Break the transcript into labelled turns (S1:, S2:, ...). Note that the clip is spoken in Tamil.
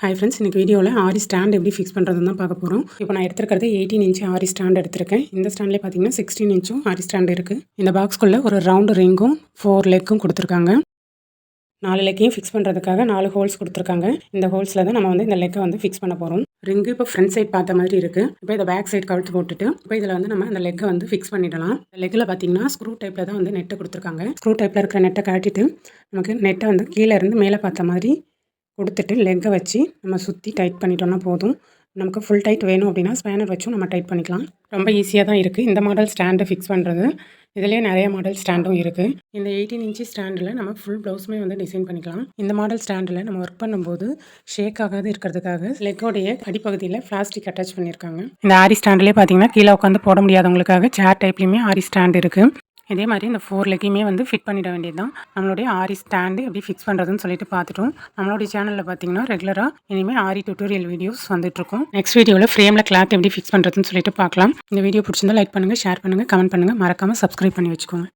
S1: ஹாய் ஃப்ரெண்ட்ஸ், இன்றைக்கி வீடியோவில் ஆரி ஸ்டாண்ட் எப்படி ஃபிக்ஸ் பண்ணுறதுன்னு தான் பார்க்க போகிறோம். இப்போ நான் எடுத்துருக்கிறது 18 இன்ச் ஆரி ஸ்டாண்ட் எடுத்திருக்கேன். இந்த ஸ்டாண்ட்லேயே பார்த்தீங்கன்னா 16 இன்ச்சும் ஆரி ஸ்டாண்ட் இருக்குது. இந்த பாக்ஸ்க்குள்ளே ஒரு ரவுண்டு ரிங்கும் 4 லெக்கும் கொடுத்துருக்காங்க. 4 லெக்கையும் ஃபிக்ஸ் பண்ணுறதுக்காக 4 ஹோல்ஸ் கொடுத்துருக்காங்க. இந்த ஹோல்ஸில் தான் நம்ம இந்த லெக்கை ஃபிக்ஸ் பண்ண போகிறோம். ரிங்கு இப்போ ஃப்ரண்ட் சைட் பார்த்த மாதிரி இருக்குது. இப்போ இதை பேக் சைட் கழுத்து போட்டுட்டு இப்போ இதில் நம்ம அந்த லெக்கை ஃபிக்ஸ் பண்ணிடலாம். லெக்கில் பார்த்தீங்கன்னா ஸ்க்ரூ டைப்பில் தான் நெட்டை கொடுத்துருக்காங்க. ஸ்க்ரூ டைப்பில் இருக்கிற நெட்டை கட்டிட்டு நமக்கு நெட்டை கீழே இருந்து மேலே பார்த்த மாதிரி கொடுத்துட்டு லெக்கை வச்சு நம்ம சுற்றி டைட் பண்ணிட்டோம்னா போதும். நமக்கு ஃபுல் டைட் வேணும் அப்படின்னா ஸ்பேனர் வச்சும் நம்ம டைட் பண்ணிக்கலாம். ரொம்ப ஈஸியாக தான் இருக்குது இந்த மாடல் ஸ்டாண்டை ஃபிக்ஸ் பண்ணுறது. இதிலே நிறைய மாடல் ஸ்டாண்டும் இருக்குது. இந்த 18 இன்ச்சு ஸ்டாண்டில் நம்ம ஃபுல் ப்ளவுஸுமே டிசைன் பண்ணிக்கலாம். இந்த மாடல் ஸ்டாண்டில் நம்ம ஒர்க் பண்ணும்போது ஷேக் ஆகாது இருக்கிறதுக்காக லெக்கோடைய அடிப்பகுதியில் பிளாஸ்டிக் அட்டாச் பண்ணியிருக்காங்க. இந்த ஆரி ஸ்டாண்ட்லேயே பார்த்தீங்கன்னா கீழே உட்காந்து போட முடியாதவங்களுக்காக சேர் டைப்லேயுமே ஆரி ஸ்டாண்ட் இருக்குது. இதே மாதிரி இந்த 4 லெக்கையுமே ஃபிட் பண்ணிட வேண்டியது தான். நம்மளுடைய ஆரி ஸ்டாண்டு எப்படி ஃபிக்ஸ் பண்ணுறதுன்னு சொல்லிட்டு பார்த்துட்டோம். நம்மளுடைய சேனலில் பார்த்தீங்கன்னா ரெகுலராக இனிமேல் ஆரி டியூட்டோரியல் வீடியோஸ் வந்துட்டுருக்கும். நெக்ஸ்ட் வீடியோவில் ஃப்ரேமில் கிளாத் எப்படி ஃபிக்ஸ் பண்ணுறதுன்னு சொல்லிட்டு பார்க்கலாம். இந்த வீடியோ பிடிச்சிருந்தா லைக் பண்ணுங்கள், ஷேர் பண்ணுங்கள், கமெண்ட் பண்ணுங்கள், மறக்காமல் சப்ஸ்கிரைப் பண்ணி வச்சுக்கோங்க.